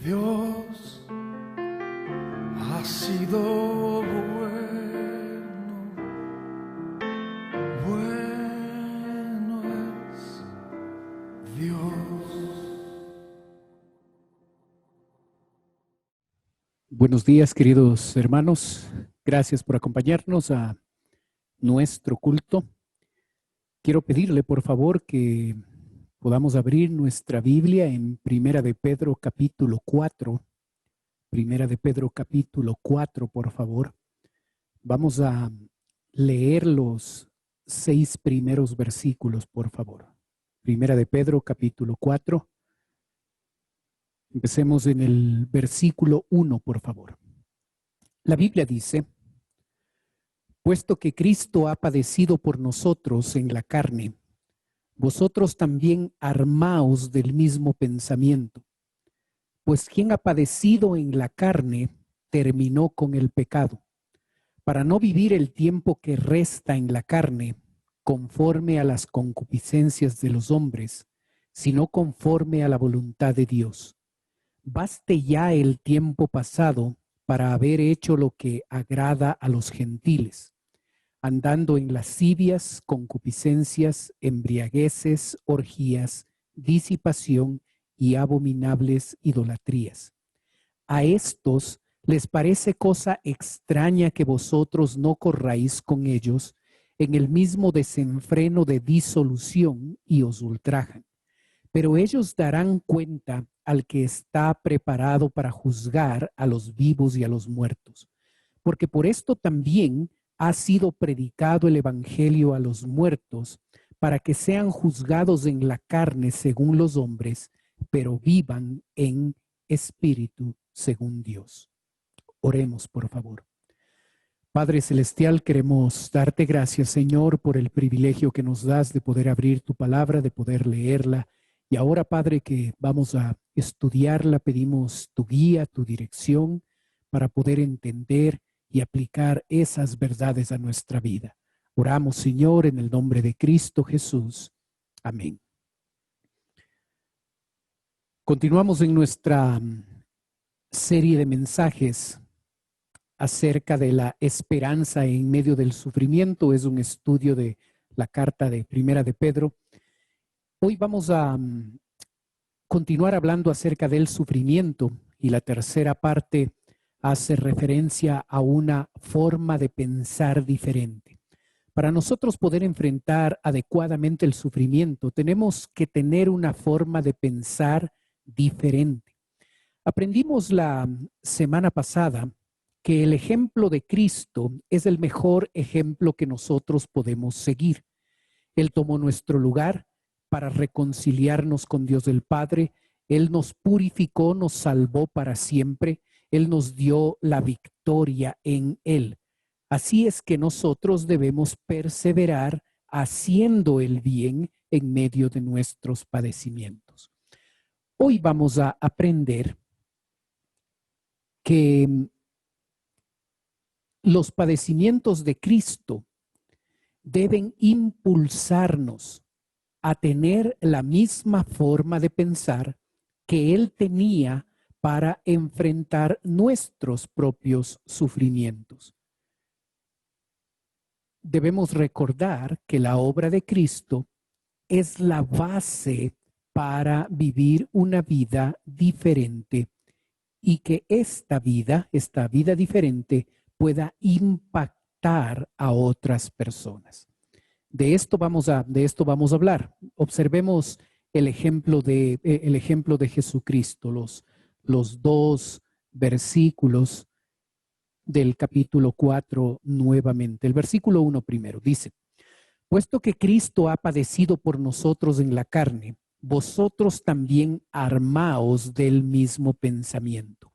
Dios ha sido bueno, bueno es Dios. Buenos días, queridos hermanos. Gracias por acompañarnos a nuestro culto. Quiero pedirle, por favor, que podamos abrir nuestra Biblia en Primera de Pedro, capítulo 4. Primera de Pedro, capítulo 4, por favor. Vamos a leer los 6 primeros versículos, por favor. Primera de Pedro, capítulo 4. Empecemos en el versículo 1, por favor. La Biblia dice: puesto que Cristo ha padecido por nosotros en la carne, vosotros también armaos del mismo pensamiento. Pues quien ha padecido en la carne terminó con el pecado, para no vivir el tiempo que resta en la carne conforme a las concupiscencias de los hombres, sino conforme a la voluntad de Dios. Baste ya el tiempo pasado para haber hecho lo que agrada a los gentiles, andando en lascivias, concupiscencias, embriagueces, orgías, disipación y abominables idolatrías. A estos les parece cosa extraña que vosotros no corráis con ellos en el mismo desenfreno de disolución y os ultrajan. Pero ellos darán cuenta al que está preparado para juzgar a los vivos y a los muertos. Porque por esto también ha sido predicado el evangelio a los muertos, para que sean juzgados en la carne según los hombres, pero vivan en espíritu según Dios. Oremos, por favor. Padre Celestial, queremos darte gracias, Señor, por el privilegio que nos das de poder abrir tu palabra, de poder leerla. Y ahora, Padre, que vamos a estudiarla, pedimos tu guía, tu dirección, para poder entender y aplicar esas verdades a nuestra vida. Oramos, Señor, en el nombre de Cristo Jesús. Amén. Continuamos en nuestra serie de mensajes acerca de la esperanza en medio del sufrimiento. Es un estudio de la carta de Primera de Pedro. Hoy vamos a continuar hablando acerca del sufrimiento, y la tercera parte hace referencia a una forma de pensar diferente. Para nosotros poder enfrentar adecuadamente el sufrimiento, tenemos que tener una forma de pensar diferente. Aprendimos la semana pasada que el ejemplo de Cristo es el mejor ejemplo que nosotros podemos seguir. Él tomó nuestro lugar para reconciliarnos con Dios el Padre. Él nos purificó, nos salvó para siempre. Él nos dio la victoria en Él. Así es que nosotros debemos perseverar haciendo el bien en medio de nuestros padecimientos. Hoy vamos a aprender que los padecimientos de Cristo deben impulsarnos a tener la misma forma de pensar que Él tenía para enfrentar nuestros propios sufrimientos. Debemos recordar que la obra de Cristo es la base para vivir una vida diferente, y que esta vida diferente pueda impactar a otras personas. De esto vamos a hablar. Observemos el ejemplo de Jesucristo, los 2 versículos del capítulo 4 nuevamente. El versículo 1 primero dice: puesto que Cristo ha padecido por nosotros en la carne, vosotros también armaos del mismo pensamiento.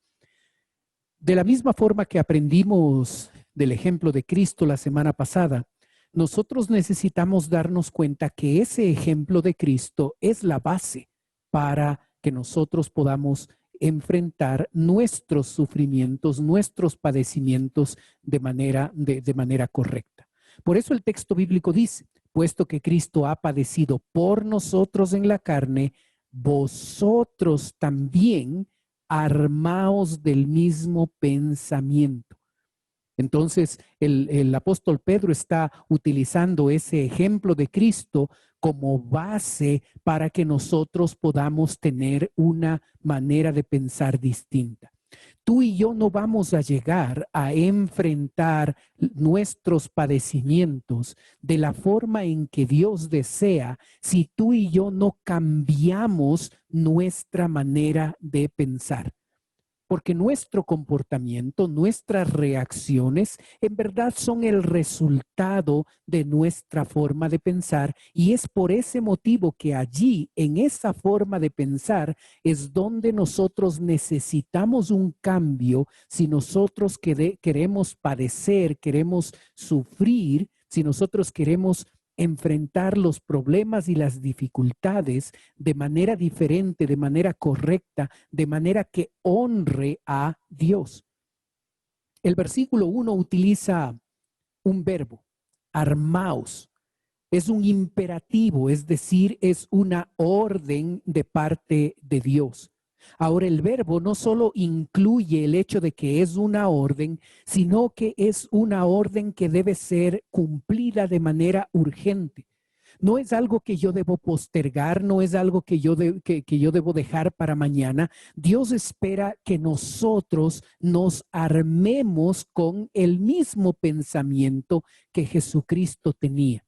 De la misma forma que aprendimos del ejemplo de Cristo la semana pasada, nosotros necesitamos darnos cuenta que ese ejemplo de Cristo es la base para que nosotros podamos enfrentar nuestros sufrimientos, nuestros padecimientos de manera correcta. Por eso el texto bíblico dice: puesto que Cristo ha padecido por nosotros en la carne, vosotros también armaos del mismo pensamiento. Entonces, el apóstol Pedro está utilizando ese ejemplo de Cristo como base para que nosotros podamos tener una manera de pensar distinta. Tú y yo no vamos a llegar a enfrentar nuestros padecimientos de la forma en que Dios desea si tú y yo no cambiamos nuestra manera de pensar. Porque nuestro comportamiento, nuestras reacciones, en verdad son el resultado de nuestra forma de pensar, y es por ese motivo que allí, en esa forma de pensar, es donde nosotros necesitamos un cambio. Si nosotros queremos padecer, queremos sufrir, si nosotros queremos enfrentar los problemas y las dificultades de manera diferente, de manera correcta, de manera que honre a Dios. El versículo 1 utiliza un verbo, armaos. Es un imperativo, es decir, es una orden de parte de Dios. Ahora, el verbo no solo incluye el hecho de que es una orden, sino que es una orden que debe ser cumplida de manera urgente. No es algo que yo debo postergar, no es algo que yo debo dejar para mañana. Dios espera que nosotros nos armemos con el mismo pensamiento que Jesucristo tenía.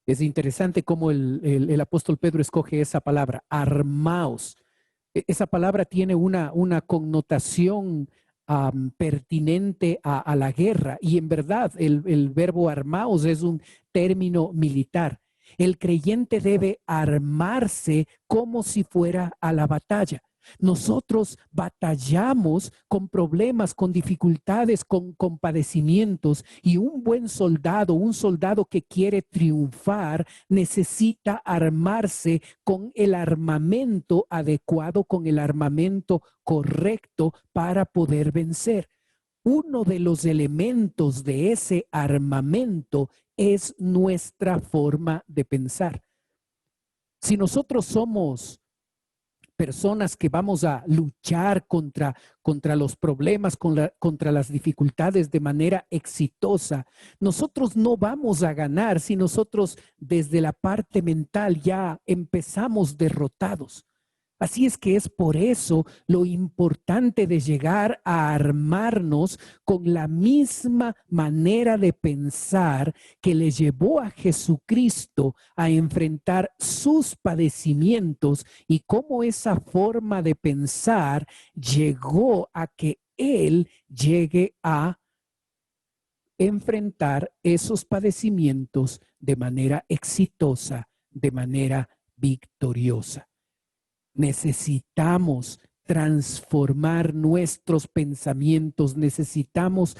Es interesante cómo el apóstol Pedro escoge esa palabra, armaos. Esa palabra tiene una connotación pertinente a la guerra, y en verdad el verbo armaos es un término militar. El creyente debe armarse como si fuera a la batalla. Nosotros batallamos con problemas, con dificultades, con padecimientos, y un buen soldado, un soldado que quiere triunfar, necesita armarse con el armamento adecuado, con el armamento correcto para poder vencer. Uno de los elementos de ese armamento es nuestra forma de pensar. Si nosotros somos personas que vamos a luchar contra los problemas, contra las dificultades de manera exitosa, nosotros no vamos a ganar si nosotros desde la parte mental ya empezamos derrotados. Así es que es por eso lo importante de llegar a armarnos con la misma manera de pensar que le llevó a Jesucristo a enfrentar sus padecimientos, y cómo esa forma de pensar llegó a que Él llegue a enfrentar esos padecimientos de manera exitosa, de manera victoriosa. Necesitamos transformar nuestros pensamientos, necesitamos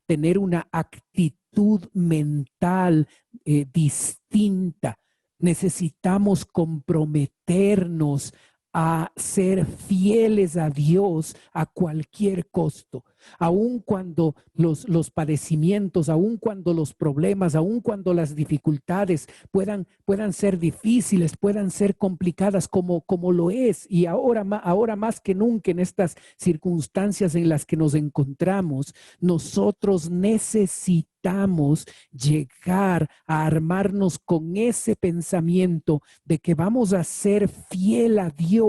tener una actitud mental distinta. Necesitamos comprometernos a ser fieles a Dios a cualquier costo, aun cuando los padecimientos, aun cuando los problemas, aun cuando las dificultades puedan ser difíciles, puedan ser complicadas como lo es, y ahora más que nunca en estas circunstancias en las que nos encontramos. Nosotros necesitamos llegar a armarnos con ese pensamiento de que vamos a ser fiel a Dios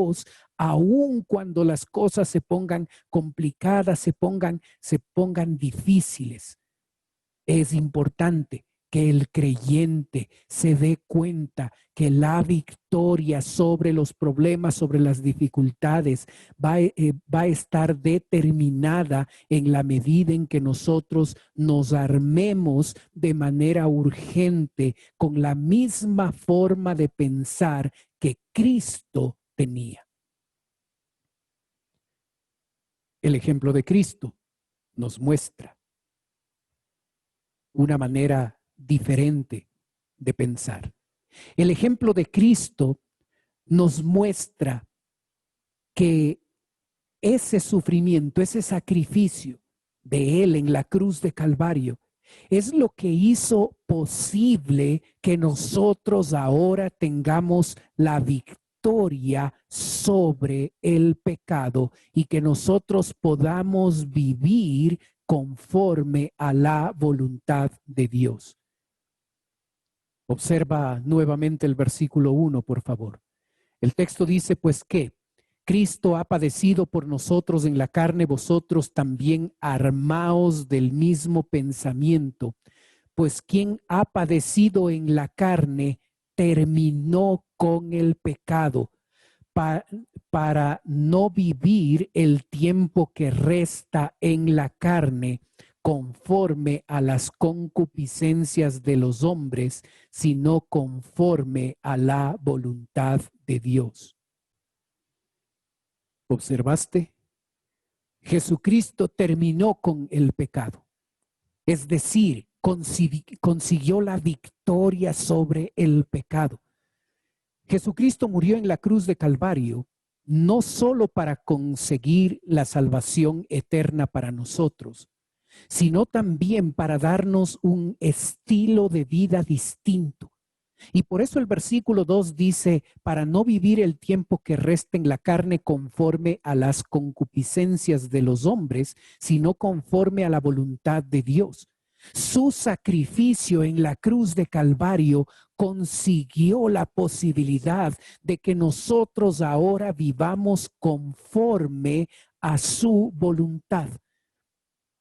aun cuando las cosas se pongan complicadas, se pongan difíciles. Es importante que el creyente se dé cuenta que la victoria sobre los problemas, sobre las dificultades, va a estar determinada en la medida en que nosotros nos armemos de manera urgente con la misma forma de pensar que Cristo tenía. El ejemplo de Cristo nos muestra una manera diferente de pensar. El ejemplo de Cristo nos muestra que ese sufrimiento, ese sacrificio de Él en la cruz de Calvario, es lo que hizo posible que nosotros ahora tengamos la victoria victoria sobre el pecado y que nosotros podamos vivir conforme a la voluntad de Dios. Observa nuevamente el versículo 1, por favor. El texto dice, pues que Cristo ha padecido por nosotros en la carne, vosotros también armaos del mismo pensamiento, pues quien ha padecido en la carne terminó con el pecado para no vivir el tiempo que resta en la carne conforme a las concupiscencias de los hombres, sino conforme a la voluntad de Dios. ¿Observaste? Jesucristo terminó con el pecado, es decir, consiguió la victoria sobre el pecado. Jesucristo murió en la cruz de Calvario no solo para conseguir la salvación eterna para nosotros, sino también para darnos un estilo de vida distinto. Y por eso el versículo 2 dice, para no vivir el tiempo que resta en la carne conforme a las concupiscencias de los hombres, sino conforme a la voluntad de Dios. Su sacrificio en la cruz de Calvario consiguió la posibilidad de que nosotros ahora vivamos conforme a su voluntad.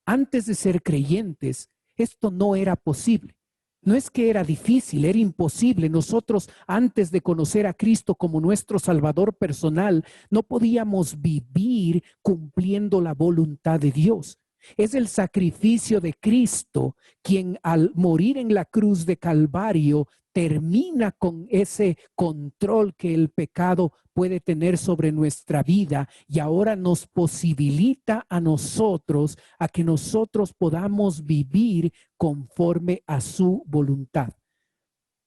Antes de ser creyentes, esto no era posible. No es que era difícil, era imposible. Nosotros, antes de conocer a Cristo como nuestro Salvador personal, no podíamos vivir cumpliendo la voluntad de Dios. Es el sacrificio de Cristo quien al morir en la cruz de Calvario termina con ese control que el pecado puede tener sobre nuestra vida y ahora nos posibilita a nosotros a que nosotros podamos vivir conforme a su voluntad.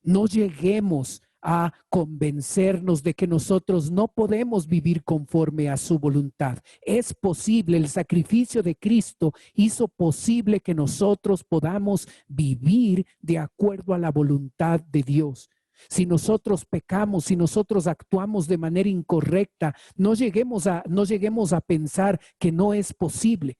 No lleguemos a convencernos de que nosotros no podemos vivir conforme a su voluntad. Es posible, el sacrificio de Cristo hizo posible que nosotros podamos vivir de acuerdo a la voluntad de Dios. Si nosotros pecamos, si nosotros actuamos de manera incorrecta, no lleguemos a pensar que no es posible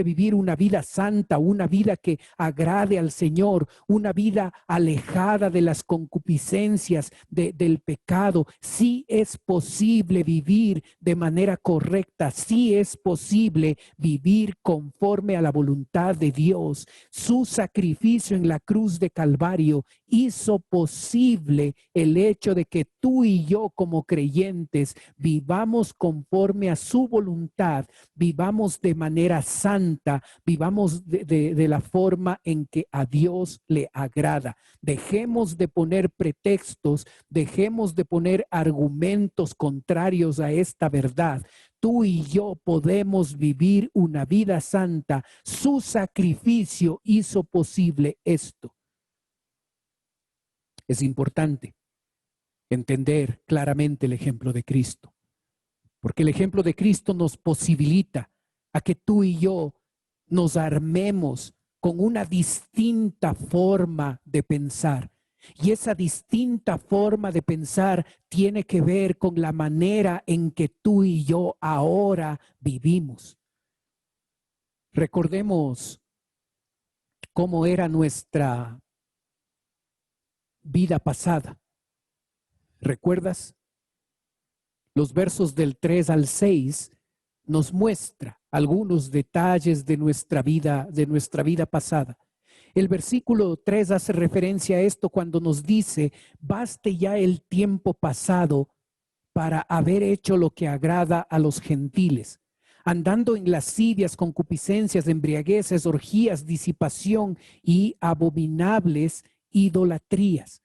vivir una vida santa, una vida que agrade al Señor, una vida alejada de las concupiscencias del pecado. Sí es posible vivir de manera correcta, sí es posible vivir conforme a la voluntad de Dios. Su sacrificio en la cruz de Calvario hizo posible el hecho de que tú y yo como creyentes vivamos conforme a su voluntad, vivamos de manera santa, vivamos de la forma en que a Dios le agrada. Dejemos de poner pretextos, dejemos de poner argumentos contrarios a esta verdad. Tú y yo podemos vivir una vida santa. Su sacrificio hizo posible esto. Es importante entender claramente el ejemplo de Cristo, porque el ejemplo de Cristo nos posibilita a que tú y yo nos armemos con una distinta forma de pensar. Y esa distinta forma de pensar tiene que ver con la manera en que tú y yo ahora vivimos. Recordemos cómo era nuestra vida pasada. ¿Recuerdas? Los versos del 3 al 6 nos muestra algunos detalles de nuestra vida pasada. El versículo 3 hace referencia a esto cuando nos dice, baste ya el tiempo pasado para haber hecho lo que agrada a los gentiles, andando en lascivias, concupiscencias, embriagueces, orgías, disipación y abominables idolatrías.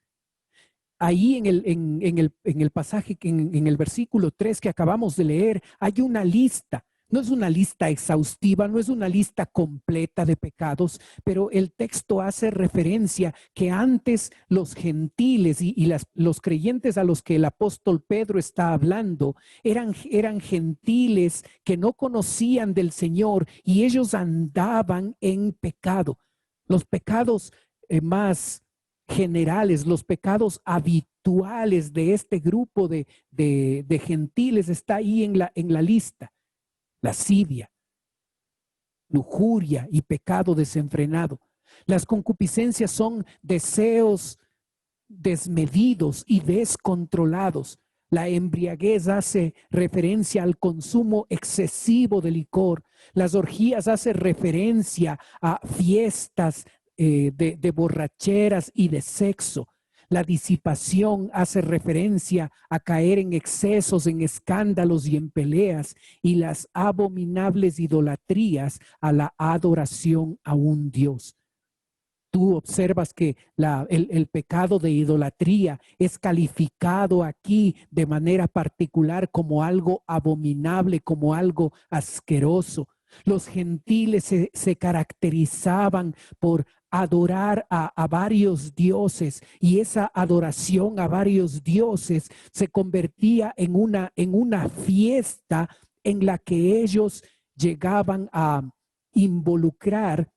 Ahí en el pasaje, en el versículo 3 que acabamos de leer, hay una lista. No es una lista exhaustiva, no es una lista completa de pecados, pero el texto hace referencia que antes los gentiles y los creyentes a los que el apóstol Pedro está hablando eran gentiles que no conocían del Señor y ellos andaban en pecado. Los pecados más generales, los pecados habituales de este grupo de gentiles está ahí en la lista. Lascivia, lujuria y pecado desenfrenado. Las concupiscencias son deseos desmedidos y descontrolados. La embriaguez hace referencia al consumo excesivo de licor. Las orgías hacen referencia a fiestas de borracheras y de sexo. La disipación hace referencia a caer en excesos, en escándalos y en peleas, y las abominables idolatrías a la adoración a un Dios. Tú observas que el pecado de idolatría es calificado aquí de manera particular como algo abominable, como algo asqueroso. Los gentiles se caracterizaban por adorar a varios dioses, y esa adoración a varios dioses se convertía en una fiesta en la que ellos llegaban a involucrar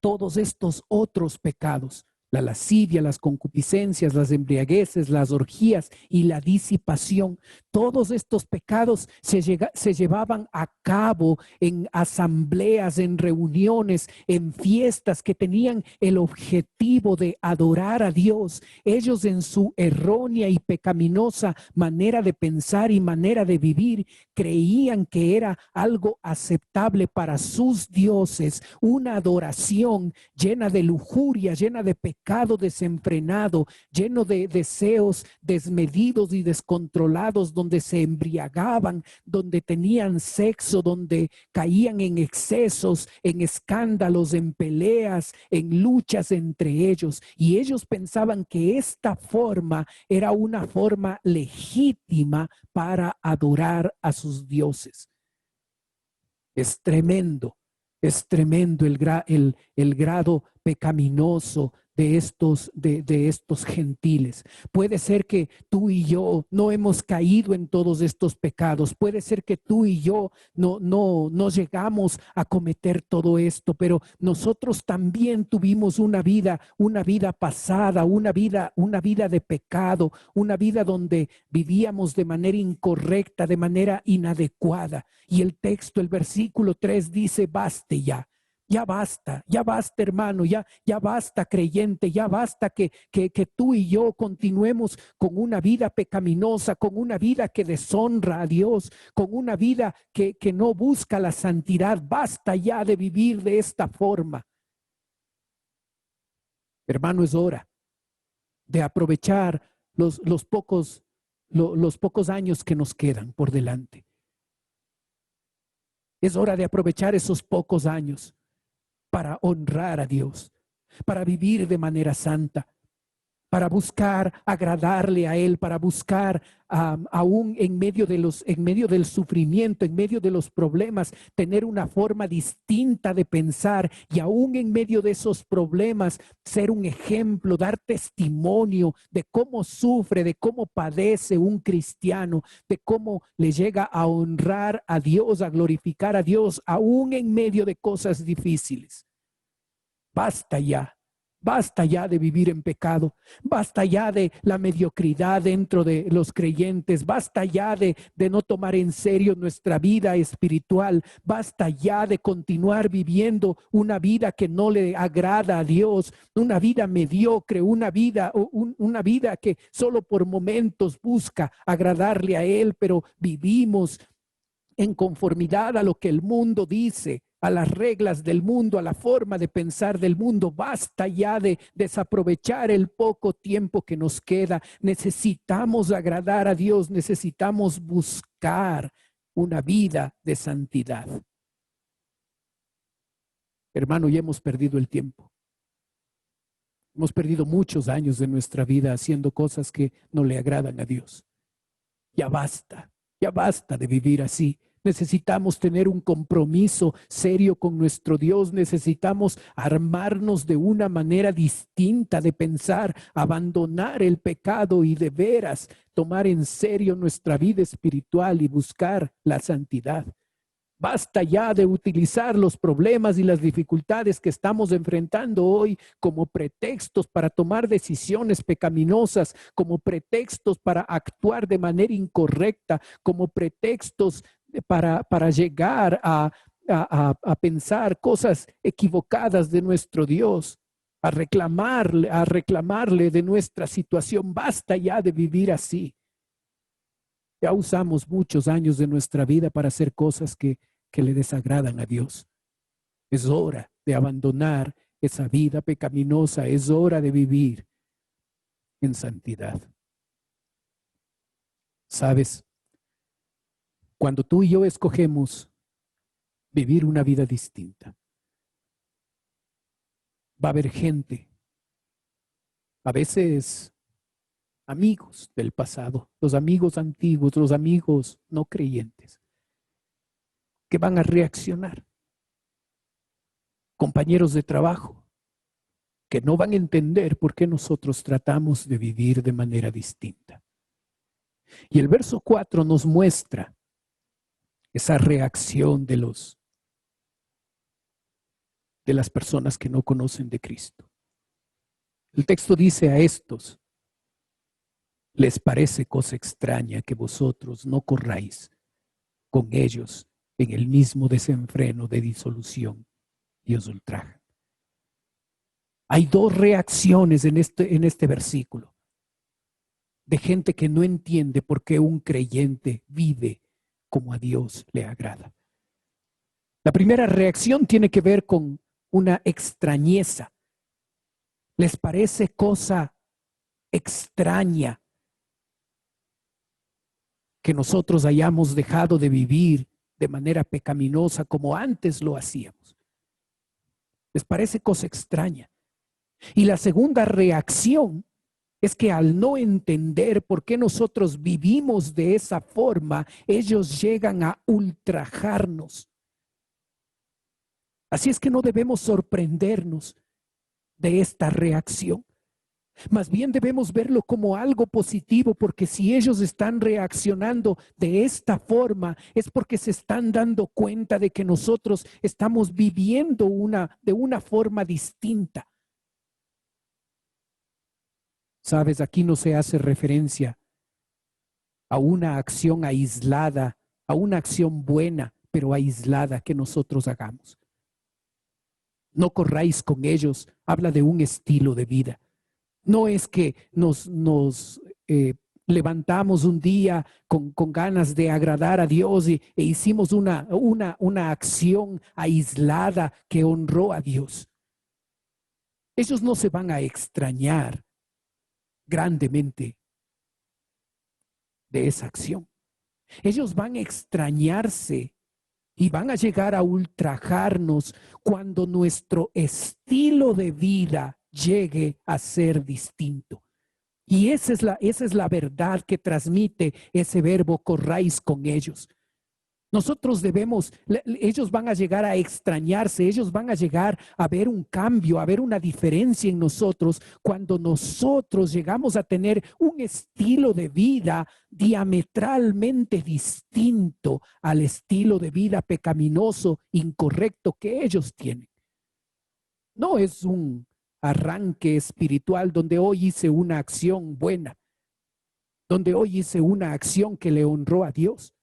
todos estos otros pecados: la lascivia, las concupiscencias, las embriagueces, las orgías y la disipación. Todos estos pecados se llevaban a cabo en asambleas, en reuniones, en fiestas que tenían el objetivo de adorar a Dios. Ellos, en su errónea y pecaminosa manera de pensar y manera de vivir, creían que era algo aceptable para sus dioses, una adoración llena de lujuria, llena de pecado desenfrenado, lleno de deseos desmedidos y descontrolados, donde se embriagaban, donde tenían sexo, donde caían en excesos, en escándalos, en peleas, en luchas entre ellos. Y ellos pensaban que esta forma era una forma legítima para adorar a sus dioses. Es tremendo el grado pecaminoso de estos gentiles. Puede ser que tú y yo no hemos caído en todos estos pecados. Puede ser que tú y yo no llegamos a cometer todo esto, pero nosotros también tuvimos una vida pasada, una vida de pecado, una vida donde vivíamos de manera incorrecta, de manera inadecuada. Y el texto, el versículo 3 dice: baste ya. Ya basta, hermano, ya basta, creyente, ya basta que tú y yo continuemos con una vida pecaminosa, con una vida que deshonra a Dios, con una vida que no busca la santidad. Basta ya de vivir de esta forma. Hermano, es hora de aprovechar los pocos años que nos quedan por delante. Es hora de aprovechar esos pocos años para honrar a Dios, para vivir de manera santa, para buscar agradarle a Él, para buscar aún en medio del sufrimiento, en medio de los problemas, tener una forma distinta de pensar, y aún en medio de esos problemas ser un ejemplo, dar testimonio de cómo sufre, de cómo padece un cristiano, de cómo le llega a honrar a Dios, a glorificar a Dios, aún en medio de cosas difíciles. Basta ya de vivir en pecado, basta ya de la mediocridad dentro de los creyentes, basta ya de no tomar en serio nuestra vida espiritual, basta ya de continuar viviendo una vida que no le agrada a Dios, una vida mediocre, una vida que solo por momentos busca agradarle a Él, pero vivimos en conformidad a lo que el mundo dice, a las reglas del mundo, a la forma de pensar del mundo. Basta ya de desaprovechar el poco tiempo que nos queda. Necesitamos agradar a Dios, necesitamos buscar una vida de santidad. Hermano, ya hemos perdido el tiempo. Hemos perdido muchos años de nuestra vida haciendo cosas que no le agradan a Dios. Ya basta de vivir así. Necesitamos tener un compromiso serio con nuestro Dios. Necesitamos armarnos de una manera distinta de pensar, abandonar el pecado y de veras tomar en serio nuestra vida espiritual y buscar la santidad. Basta ya de utilizar los problemas y las dificultades que estamos enfrentando hoy como pretextos para tomar decisiones pecaminosas, como pretextos para actuar de manera incorrecta, como pretextos para llegar a pensar cosas equivocadas de nuestro Dios, a reclamarle de nuestra situación. Basta ya de vivir así. Ya usamos muchos años de nuestra vida para hacer cosas que le desagradan a Dios. Es hora de abandonar esa vida pecaminosa. Es hora de vivir en santidad. ¿Sabes? Cuando tú y yo escogemos vivir una vida distinta, va a haber gente, a veces amigos del pasado, los amigos antiguos, los amigos no creyentes, que van a reaccionar. Compañeros de trabajo que no van a entender por qué nosotros tratamos de vivir de manera distinta. Y el verso 4 nos muestra esa reacción de las personas que no conocen de Cristo. El texto dice: a estos les parece cosa extraña que vosotros no corráis con ellos en el mismo desenfreno de disolución y os ultrajan. Hay dos reacciones en este versículo de gente que no entiende por qué un creyente vive como a Dios le agrada. La primera reacción tiene que ver con una extrañeza. Les parece cosa extraña que nosotros hayamos dejado de vivir de manera pecaminosa como antes lo hacíamos. Les parece cosa extraña. Y la segunda reacción es que al no entender por qué nosotros vivimos de esa forma, ellos llegan a ultrajarnos. Así es que no debemos sorprendernos de esta reacción. Más bien debemos verlo como algo positivo, porque si ellos están reaccionando de esta forma, es porque se están dando cuenta de que nosotros estamos viviendo de una forma distinta. Sabes, aquí no se hace referencia a una acción aislada, a una acción buena, pero aislada que nosotros hagamos. No corráis con ellos, habla de un estilo de vida. No es que nos levantamos un día con ganas de agradar a Dios e hicimos una acción aislada que honró a Dios. Ellos no se van a extrañar grandemente de esa acción. Ellos van a extrañarse y van a llegar a ultrajarnos cuando nuestro estilo de vida llegue a ser distinto. Y esa es la verdad que transmite ese verbo corráis con ellos. Nosotros ellos van a llegar a extrañarse, ellos van a llegar a ver un cambio, a ver una diferencia en nosotros cuando nosotros llegamos a tener un estilo de vida diametralmente distinto al estilo de vida pecaminoso, incorrecto que ellos tienen. No es un arranque espiritual donde hoy hice una acción buena, donde hoy hice una acción que le honró a Dios.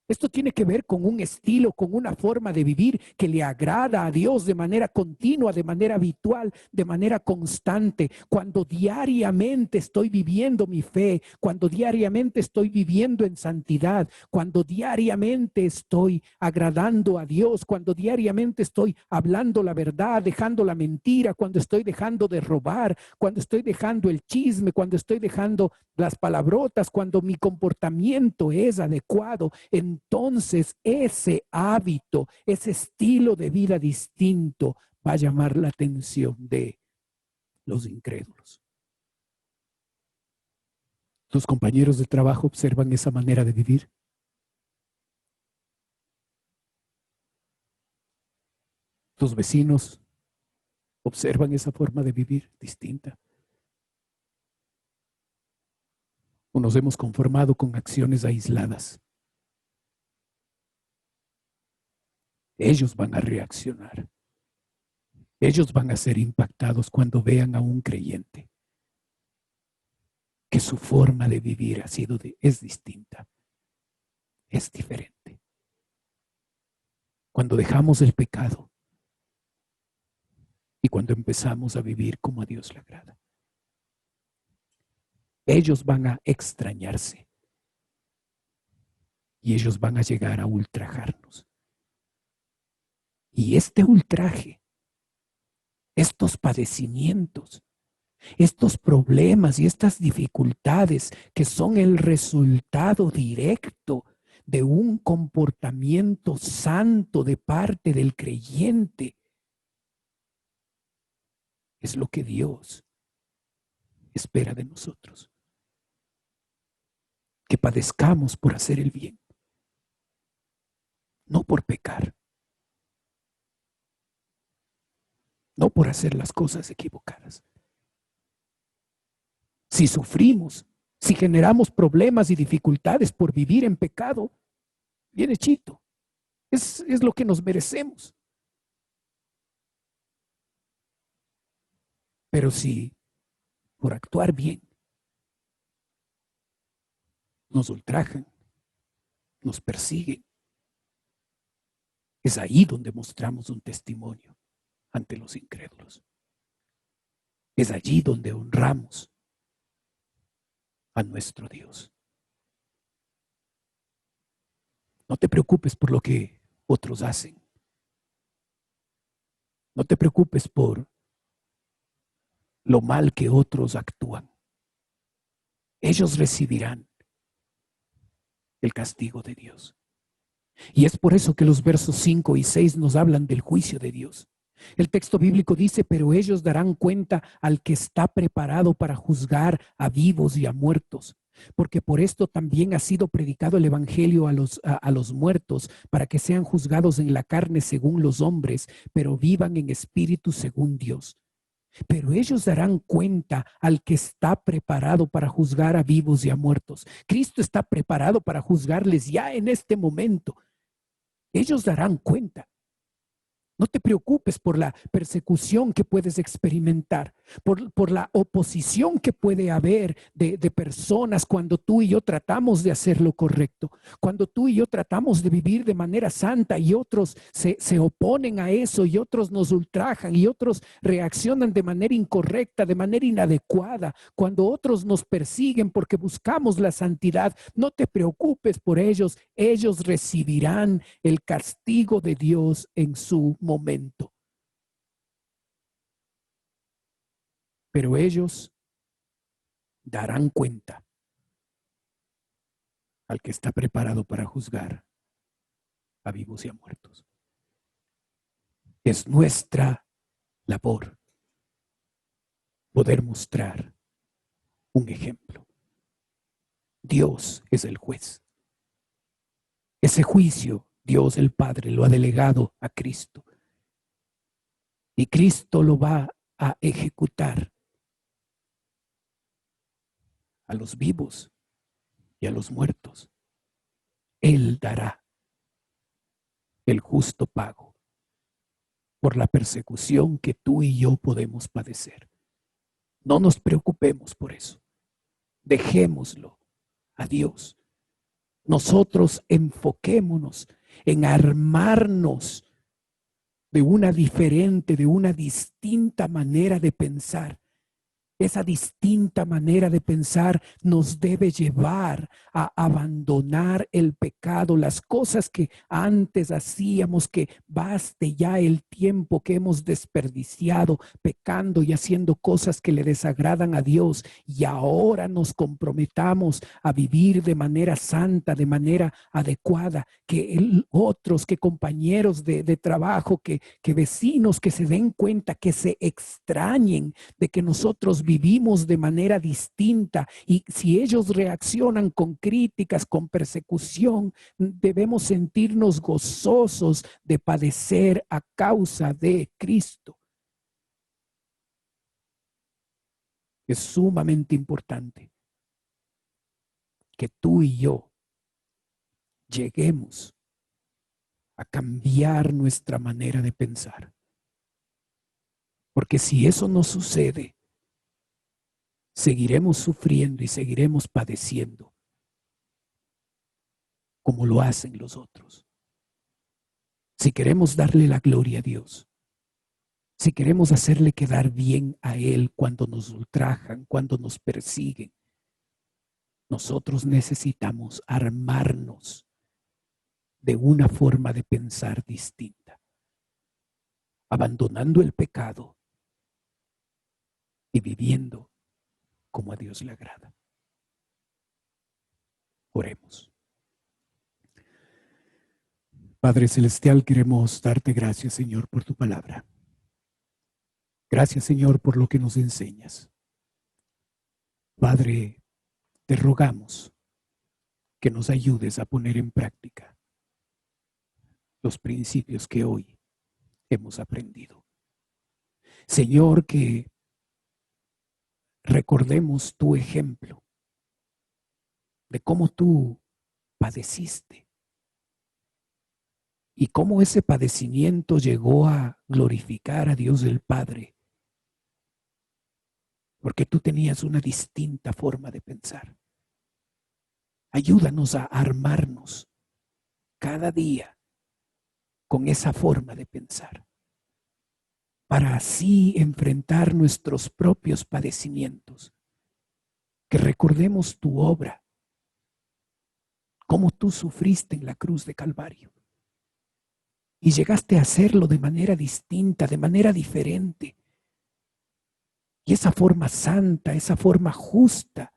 Esto tiene que ver con un estilo, con una forma de vivir que le agrada a Dios de manera continua, de manera habitual, de manera constante. Cuando diariamente estoy viviendo mi fe, cuando diariamente estoy viviendo en santidad, cuando diariamente estoy agradando a Dios, cuando diariamente estoy hablando la verdad, dejando la mentira, cuando estoy dejando de robar, cuando estoy dejando el chisme, cuando estoy dejando las palabrotas, cuando mi comportamiento es adecuado, entonces ese hábito, ese estilo de vida distinto va a llamar la atención de los incrédulos. ¿Tus compañeros de trabajo observan esa manera de vivir? ¿Tus vecinos observan esa forma de vivir distinta? ¿O nos hemos conformado con acciones aisladas? Ellos van a reaccionar. Ellos van a ser impactados cuando vean a un creyente que su forma de vivir es distinta, es diferente. Cuando dejamos el pecado y cuando empezamos a vivir como a Dios le agrada. Ellos van a extrañarse y ellos van a llegar a ultrajarnos. Y este ultraje, estos padecimientos, estos problemas y estas dificultades que son el resultado directo de un comportamiento santo de parte del creyente, es lo que Dios espera de nosotros. Que padezcamos por hacer el bien, no por pecar, no por hacer las cosas equivocadas. Si sufrimos, si generamos problemas y dificultades por vivir en pecado, bien hechito, es lo que nos merecemos. Pero si por actuar bien nos ultrajan, nos persiguen, es ahí donde mostramos un testimonio ante los incrédulos. Es allí donde honramos a nuestro Dios. No te preocupes por lo que otros hacen. No te preocupes por lo mal que otros actúan. Ellos recibirán el castigo de Dios. Y es por eso que los versos 5 y 6 nos hablan del juicio de Dios. El texto bíblico dice, pero ellos darán cuenta al que está preparado para juzgar a vivos y a muertos, porque por esto también ha sido predicado el evangelio a los muertos, para que sean juzgados en la carne según los hombres, pero vivan en espíritu según Dios. Pero ellos darán cuenta al que está preparado para juzgar a vivos y a muertos. Cristo está preparado para juzgarles ya en este momento. Ellos darán cuenta. No te preocupes por la persecución que puedes experimentar, por la oposición que puede haber de personas cuando tú y yo tratamos de hacer lo correcto, cuando tú y yo tratamos de vivir de manera santa y otros se oponen a eso y otros nos ultrajan y otros reaccionan de manera incorrecta, de manera inadecuada, cuando otros nos persiguen porque buscamos la santidad. No te preocupes por ellos, ellos recibirán el castigo de Dios en su momento. Pero ellos darán cuenta al que está preparado para juzgar a vivos y a muertos. Es nuestra labor poder mostrar un ejemplo. Dios es el juez. Ese juicio, Dios el Padre lo ha delegado a Cristo. Y Cristo lo va a ejecutar a los vivos y a los muertos. Él dará el justo pago por la persecución que tú y yo podemos padecer. No nos preocupemos por eso. Dejémoslo a Dios. Nosotros enfoquémonos en armarnos de una diferente, de una distinta manera de pensar. Esa distinta manera de pensar nos debe llevar a abandonar el pecado, las cosas que antes hacíamos, que baste ya el tiempo que hemos desperdiciado pecando y haciendo cosas que le desagradan a Dios, y ahora nos comprometamos a vivir de manera santa, de manera adecuada, que otros, que compañeros de trabajo, que vecinos, que se den cuenta, que se extrañen de que nosotros vivimos de manera distinta, y si ellos reaccionan con críticas, con persecución, debemos sentirnos gozosos de padecer a causa de Cristo. Es sumamente importante que tú y yo lleguemos a cambiar nuestra manera de pensar. Porque si eso no sucede, seguiremos sufriendo y seguiremos padeciendo como lo hacen los otros. Si queremos darle la gloria a Dios, si queremos hacerle quedar bien a Él cuando nos ultrajan, cuando nos persiguen, nosotros necesitamos armarnos de una forma de pensar distinta, abandonando el pecado y viviendo como a Dios le agrada. Oremos. Padre Celestial, queremos darte gracias, Señor, por tu palabra. Gracias, Señor, por lo que nos enseñas. Padre, te rogamos que nos ayudes a poner en práctica los principios que hoy hemos aprendido. Señor, que recordemos tu ejemplo de cómo tú padeciste y cómo ese padecimiento llegó a glorificar a Dios el Padre, porque tú tenías una distinta forma de pensar. Ayúdanos a armarnos cada día con esa forma de pensar, para así enfrentar nuestros propios padecimientos, que recordemos tu obra, cómo tú sufriste en la cruz de Calvario y llegaste a hacerlo de manera distinta, de manera diferente. Y esa forma santa, esa forma justa,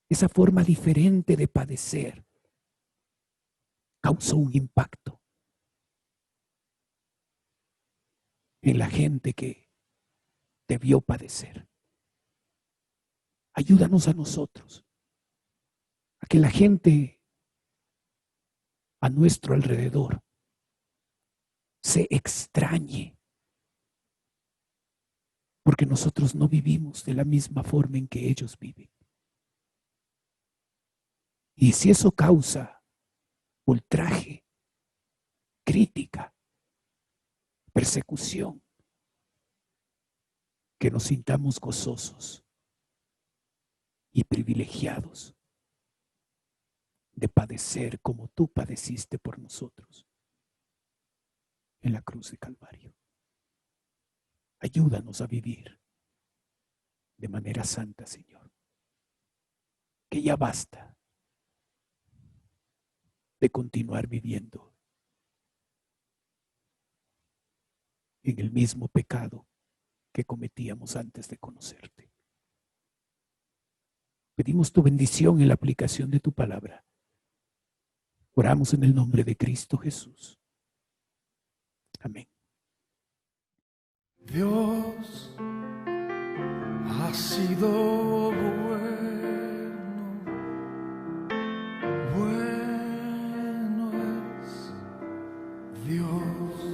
esa forma diferente de padecer causó un impacto en la gente que te vio padecer. Ayúdanos a nosotros, a que la gente a nuestro alrededor se extrañe, porque nosotros no vivimos de la misma forma en que ellos viven. Y si eso causa ultraje, crítica, persecución, que nos sintamos gozosos y privilegiados de padecer como tú padeciste por nosotros en la cruz de Calvario. Ayúdanos a vivir de manera santa, Señor. Que ya basta de continuar viviendo en el mismo pecado que cometíamos antes de conocerte. Pedimos tu bendición en la aplicación de tu palabra. Oramos en el nombre de Cristo Jesús. Amén. Dios ha sido bueno, bueno es Dios.